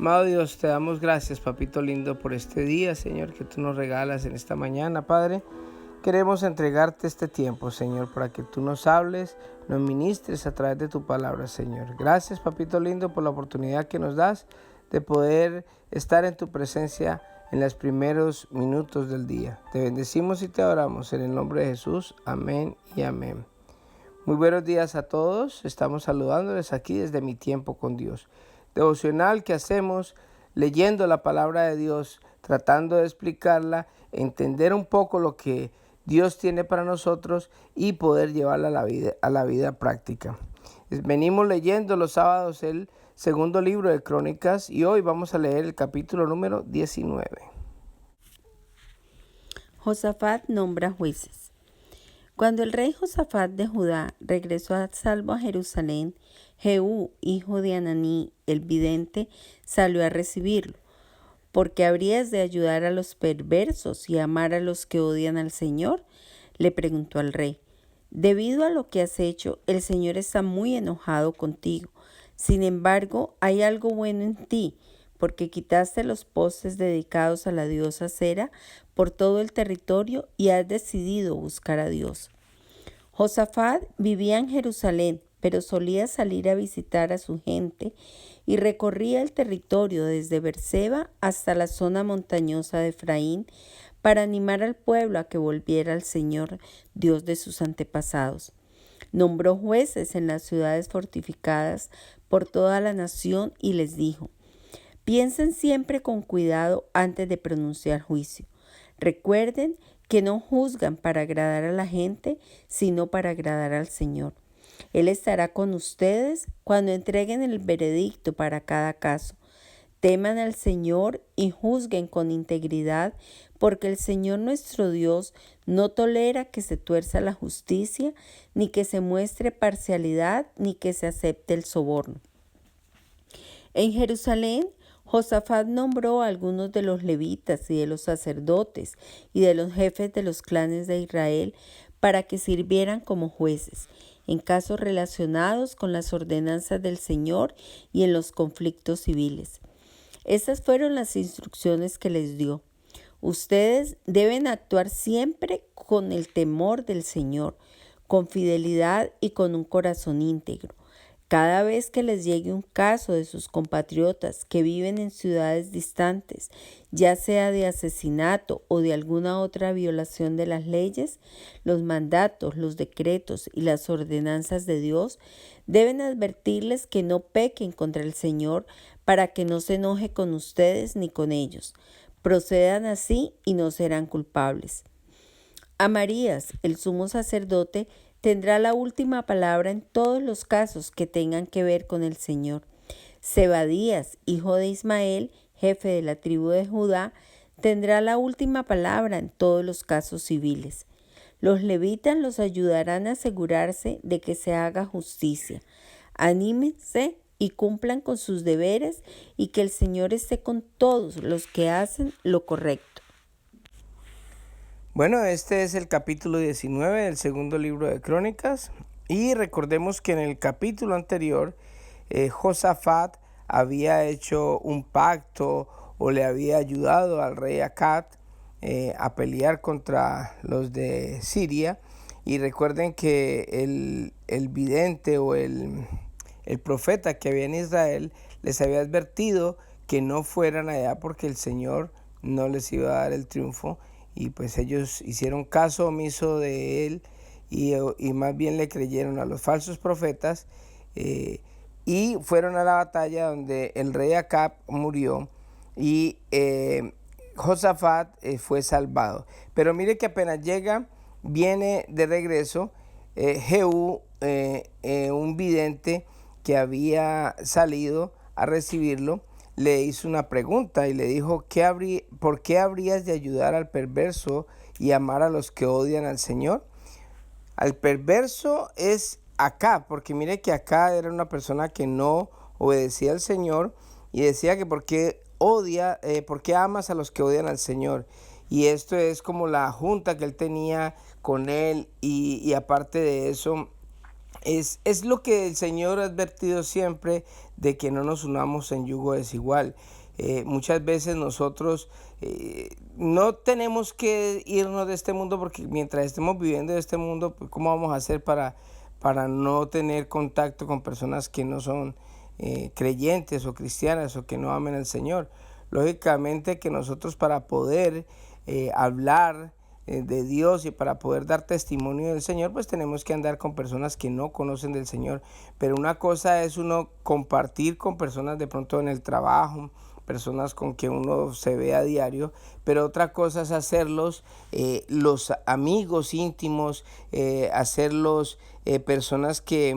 Amado Dios, te damos gracias, papito lindo, por este día, Señor, que tú nos regalas en esta mañana, Padre. Queremos entregarte este tiempo, Señor, para que tú nos hables, nos ministres a través de tu palabra, Señor. Gracias, papito lindo, por la oportunidad que nos das de poder estar en tu presencia en los primeros minutos del día. Te bendecimos y te adoramos en el nombre de Jesús. Amén y amén. Muy buenos días a todos. Estamos saludándoles aquí desde Mi Tiempo con Dios. Devocional que hacemos leyendo la palabra de Dios, tratando de explicarla, entender un poco lo que Dios tiene para nosotros y poder llevarla a la vida práctica. Venimos leyendo los sábados el segundo libro de Crónicas y hoy vamos a leer el capítulo número 19. Josafat nombra jueces. Cuando el rey Josafat de Judá regresó a salvo a Jerusalén, Jehú, hijo de Ananí, el vidente, salió a recibirlo. ¿Por qué habrías de ayudar a los perversos y amar a los que odian al Señor?, le preguntó al rey. Debido a lo que has hecho, el Señor está muy enojado contigo. Sin embargo, hay algo bueno en ti, porque quitaste los postes dedicados a la diosa Cera por todo el territorio y has decidido buscar a Dios. Josafat vivía en Jerusalén, pero solía salir a visitar a su gente y recorría el territorio desde Beerseba hasta la zona montañosa de Efraín para animar al pueblo a que volviera al Señor, Dios de sus antepasados. Nombró jueces en las ciudades fortificadas por toda la nación y les dijo: piensen siempre con cuidado antes de pronunciar juicio. Recuerden que no juzgan para agradar a la gente, sino para agradar al Señor. Él estará con ustedes cuando entreguen el veredicto para cada caso. Teman al Señor y juzguen con integridad, porque el Señor nuestro Dios no tolera que se tuerza la justicia, ni que se muestre parcialidad, ni que se acepte el soborno. En Jerusalén, Josafat nombró a algunos de los levitas y de los sacerdotes y de los jefes de los clanes de Israel para que sirvieran como jueces en casos relacionados con las ordenanzas del Señor y en los conflictos civiles. Estas fueron las instrucciones que les dio. Ustedes deben actuar siempre con el temor del Señor, con fidelidad y con un corazón íntegro. Cada vez que les llegue un caso de sus compatriotas que viven en ciudades distantes, ya sea de asesinato o de alguna otra violación de las leyes, los mandatos, los decretos y las ordenanzas de Dios, deben advertirles que no pequen contra el Señor para que no se enoje con ustedes ni con ellos. Procedan así y no serán culpables. Amarías, el sumo sacerdote, tendrá la última palabra en todos los casos que tengan que ver con el Señor. Zebadías, hijo de Ismael, jefe de la tribu de Judá, tendrá la última palabra en todos los casos civiles. Los levitas los ayudarán a asegurarse de que se haga justicia. Anímense y cumplan con sus deberes y que el Señor esté con todos los que hacen lo correcto. Bueno, este es el capítulo 19 del segundo libro de Crónicas y recordemos que en el capítulo anterior Josafat había hecho un pacto o le había ayudado al rey Acab a pelear contra los de Siria, y recuerden que el vidente o el profeta que había en Israel les había advertido que no fueran allá porque el Señor no les iba a dar el triunfo. Y pues ellos hicieron caso omiso de él y más bien le creyeron a los falsos profetas y fueron a la batalla donde el rey Acab murió y Josafat fue salvado. Pero mire que apenas viene de regreso Jehú, un vidente que había salido a recibirlo, le hizo una pregunta y le dijo: ¿por qué habrías de ayudar al perverso y amar a los que odian al Señor? Al perverso es Acab, porque mire que Acab era una persona que no obedecía al Señor y decía que por qué amas a los que odian al Señor. Y esto es como la junta que él tenía con él y aparte de eso, Es lo que el Señor ha advertido siempre, de que no nos unamos en yugo desigual. Muchas veces nosotros no tenemos que irnos de este mundo, porque mientras estemos viviendo de este mundo, pues, ¿cómo vamos a hacer para no tener contacto con personas que no son creyentes o cristianas o que no amen al Señor? Lógicamente que nosotros, para poder hablar de Dios y para poder dar testimonio del Señor, pues tenemos que andar con personas que no conocen del Señor. Pero una cosa es uno compartir con personas de pronto en el trabajo, personas con que uno se ve a diario, pero otra cosa es hacerlos los amigos íntimos, hacerlos personas que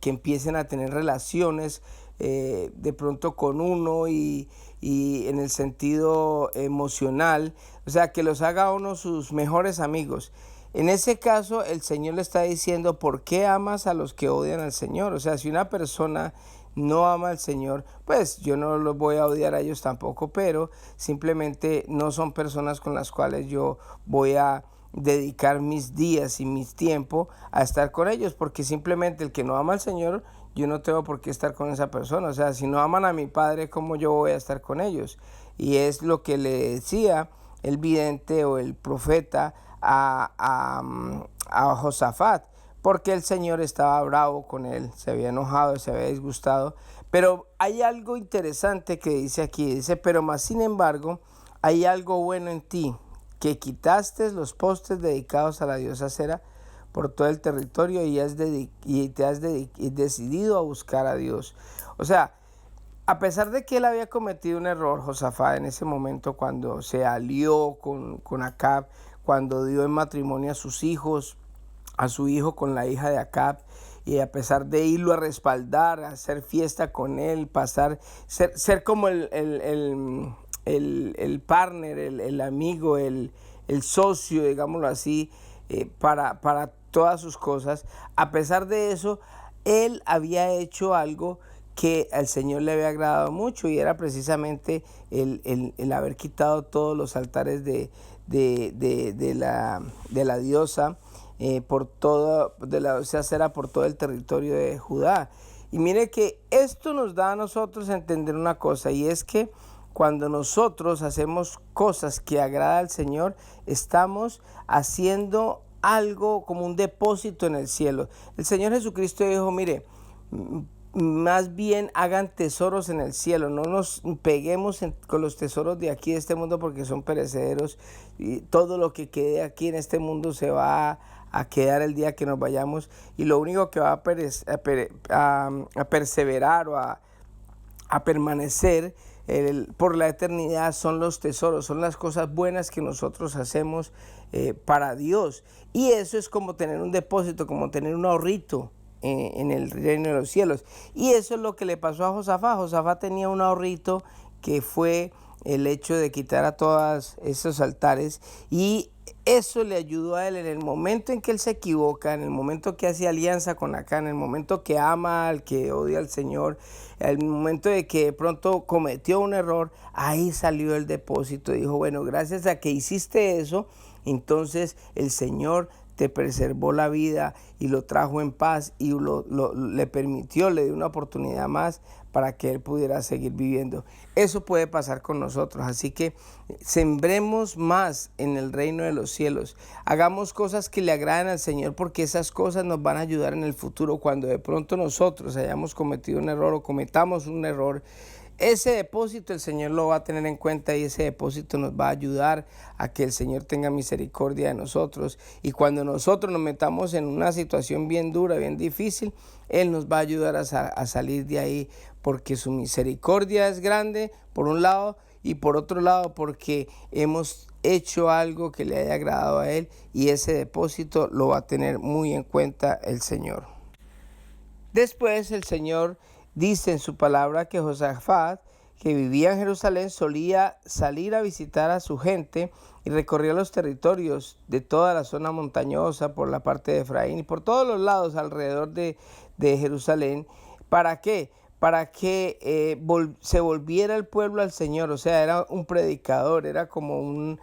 empiecen a tener relaciones de pronto con uno, y en el sentido emocional, o sea, que los haga uno sus mejores amigos. En ese caso, el Señor le está diciendo: ¿por qué amas a los que odian al Señor? O sea, si una persona no ama al Señor, pues yo no los voy a odiar a ellos tampoco, pero simplemente no son personas con las cuales yo voy a dedicar mis días y mi tiempo a estar con ellos, porque simplemente el que no ama al Señor, yo no tengo por qué estar con esa persona. O sea, si no aman a mi Padre, ¿cómo yo voy a estar con ellos? Y es lo que le decía el vidente o el profeta a Josafat, porque el Señor estaba bravo con él, se había enojado, se había disgustado. Pero hay algo interesante que dice aquí, dice: pero más sin embargo, hay algo bueno en ti, que quitaste los postes dedicados a la diosa Cera por todo el territorio, y te has decidido a buscar a Dios. O sea, a pesar de que él había cometido un error, Josafat, en ese momento, cuando se alió con Acab, cuando dio en matrimonio a sus hijos, a su hijo con la hija de Acab, y a pesar de irlo a respaldar, a hacer fiesta con él, ser como el partner, el amigo, el socio, digámoslo así, para todas sus cosas. A pesar de eso, él había hecho algo que al Señor le había agradado mucho, y era precisamente el haber quitado todos los altares de la diosa, de la diosa Cera, por todo el territorio de Judá. Y mire que esto nos da a nosotros a entender una cosa, y es que cuando nosotros hacemos cosas que agradan al Señor, estamos haciendo algo como un depósito en el cielo. El Señor Jesucristo dijo: mire, más bien hagan tesoros en el cielo, no nos peguemos con los tesoros de aquí, de este mundo, porque son perecederos, y todo lo que quede aquí en este mundo se va a quedar el día que nos vayamos, y lo único que va a perseverar o a permanecer por la eternidad son los tesoros, son las cosas buenas que nosotros hacemos para Dios. Y eso es como tener un depósito, como tener un ahorrito en el reino de los cielos. Y eso es lo que le pasó a Josafat. Josafat tenía un ahorrito, que fue el hecho de quitar a todos esos altares, y eso le ayudó a él en el momento en que él se equivoca, en el momento que hace alianza con Acán, en el momento que ama al que odia al Señor, en el momento de que de pronto cometió un error. Ahí salió el depósito. Dijo: bueno, gracias a que hiciste eso, entonces el Señor te preservó la vida y lo trajo en paz, y le permitió, le dio una oportunidad más para que él pudiera seguir viviendo. Eso puede pasar con nosotros, así que sembremos más en el reino de los cielos. Hagamos cosas que le agraden al Señor, porque esas cosas nos van a ayudar en el futuro. Cuando de pronto nosotros hayamos cometido un error o cometamos un error, ese depósito el Señor lo va a tener en cuenta, y ese depósito nos va a ayudar a que el Señor tenga misericordia de nosotros. Y cuando nosotros nos metamos en una situación bien dura, bien difícil, Él nos va a ayudar a salir de ahí, porque su misericordia es grande, por un lado, y por otro lado, porque hemos hecho algo que le haya agradado a Él, y ese depósito lo va a tener muy en cuenta el Señor. Después el Señor dice en su palabra que Josafat, que vivía en Jerusalén, solía salir a visitar a su gente, y recorría los territorios de toda la zona montañosa, por la parte de Efraín y por todos los lados alrededor de Jerusalén. ¿Para qué? Para que se volviera el pueblo al Señor. O sea, era un predicador, era como un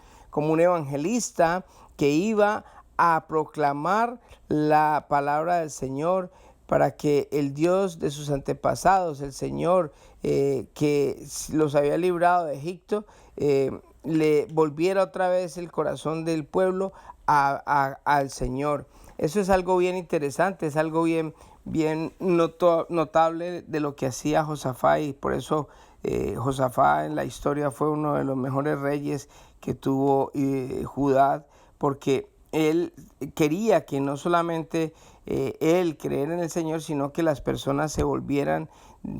evangelista que iba a proclamar la palabra del Señor, para que el Dios de sus antepasados, el Señor que los había librado de Egipto, le volviera otra vez el corazón del pueblo al Señor. Eso es algo bien interesante, es algo bien notable de lo que hacía Josafat, y por eso Josafat en la historia fue uno de los mejores reyes que tuvo Judá, porque él quería que no solamente él creer en el Señor, sino que las personas se volvieran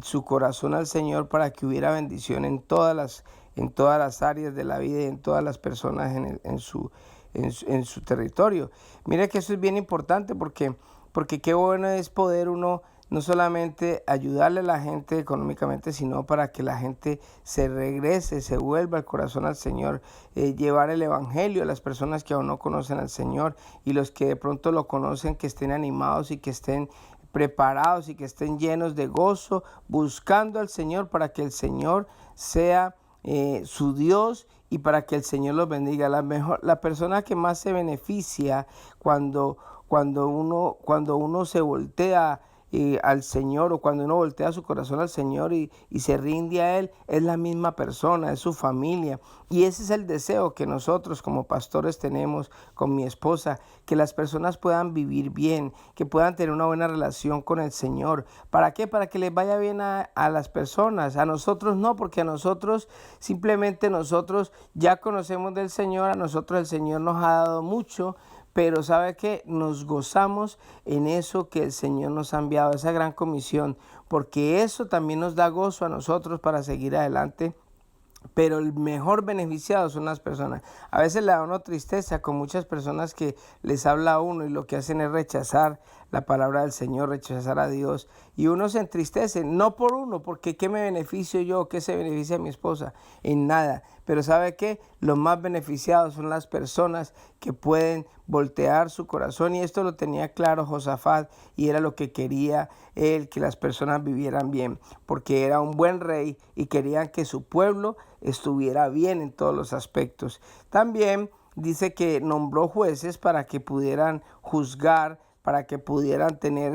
su corazón al Señor, para que hubiera bendición en todas las áreas de la vida y en todas las personas en su territorio. Mira que eso es bien importante, porque qué bueno es poder uno no solamente ayudarle a la gente económicamente, sino para que la gente se regrese, se vuelva el corazón al Señor, llevar el evangelio a las personas que aún no conocen al Señor, y los que de pronto lo conocen, que estén animados y que estén preparados y que estén llenos de gozo, buscando al Señor, para que el Señor sea su Dios, y para que el Señor los bendiga. La persona que más se beneficia cuando uno se voltea al Señor, o cuando uno voltea su corazón al Señor y se rinde a Él, es la misma persona, es su familia. Y ese es el deseo que nosotros como pastores tenemos con mi esposa, que las personas puedan vivir bien, que puedan tener una buena relación con el Señor. ¿Para qué? Para que les vaya bien a las personas. A nosotros no, porque a nosotros simplemente nosotros ya conocemos del Señor, a nosotros el Señor nos ha dado mucho, pero ¿sabe qué? Nos gozamos en eso que el Señor nos ha enviado, esa gran comisión, porque eso también nos da gozo a nosotros para seguir adelante. Pero el mejor beneficiado son las personas. A veces le da a uno tristeza con muchas personas que les habla a uno y lo que hacen es rechazar la palabra del Señor, rechazar a Dios. Y uno se entristece, no por uno, porque ¿qué me beneficio yo? ¿Qué se beneficia mi esposa? En nada. Pero ¿sabe qué? Los más beneficiados son las personas que pueden voltear su corazón. Y esto lo tenía claro Josafat, y era lo que quería él, que las personas vivieran bien, porque era un buen rey y querían que su pueblo estuviera bien en todos los aspectos. También dice que nombró jueces para que pudieran juzgar, para que pudieran tener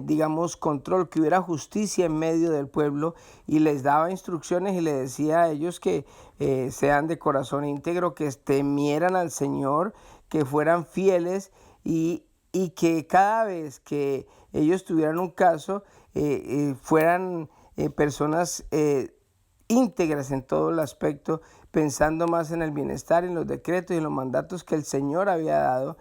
digamos, control, que hubiera justicia en medio del pueblo, y les daba instrucciones y les decía a ellos que sean de corazón íntegro, que temieran al Señor, que fueran fieles, y que cada vez que ellos tuvieran un caso, fueran personas íntegras en todo el aspecto, pensando más en el bienestar, en los decretos y en los mandatos que el Señor había dado,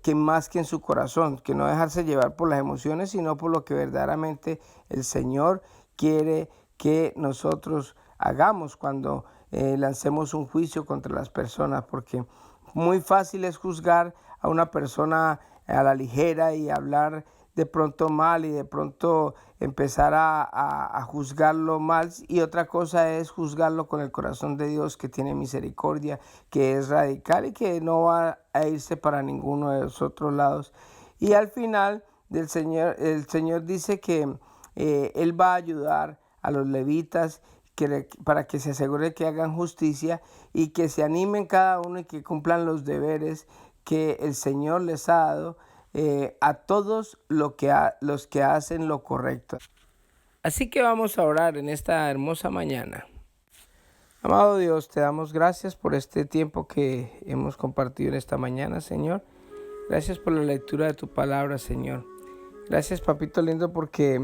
que más que en su corazón, que no dejarse llevar por las emociones, sino por lo que verdaderamente el Señor quiere que nosotros hagamos cuando lancemos un juicio contra las personas, porque muy fácil es juzgar a una persona a la ligera y hablar de pronto mal, y de pronto empezar a juzgarlo mal, y otra cosa es juzgarlo con el corazón de Dios, que tiene misericordia, que es radical y que no va a irse para ninguno de los otros lados. Y al final el Señor dice que Él va a ayudar a los levitas, para que se asegure que hagan justicia y que se animen cada uno y que cumplan los deberes que el Señor les ha dado, a todos los que hacen lo correcto. Así que vamos a orar en esta hermosa mañana. Amado Dios, te damos gracias por este tiempo que hemos compartido en esta mañana, Señor. Gracias por la lectura de tu palabra, Señor. Gracias, papito lindo, porque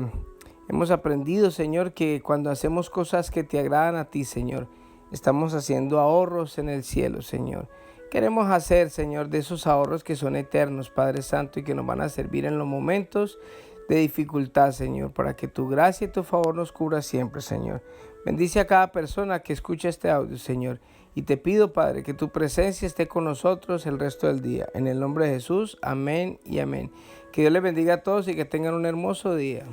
hemos aprendido, Señor, que cuando hacemos cosas que te agradan a ti, Señor, estamos haciendo ahorros en el cielo, Señor. Queremos hacer, Señor, de esos ahorros que son eternos, Padre Santo, y que nos van a servir en los momentos de dificultad, Señor, para que tu gracia y tu favor nos cubra siempre, Señor. Bendice a cada persona que escucha este audio, Señor, y te pido, Padre, que tu presencia esté con nosotros el resto del día. En el nombre de Jesús, amén y amén. Que Dios les bendiga a todos y que tengan un hermoso día.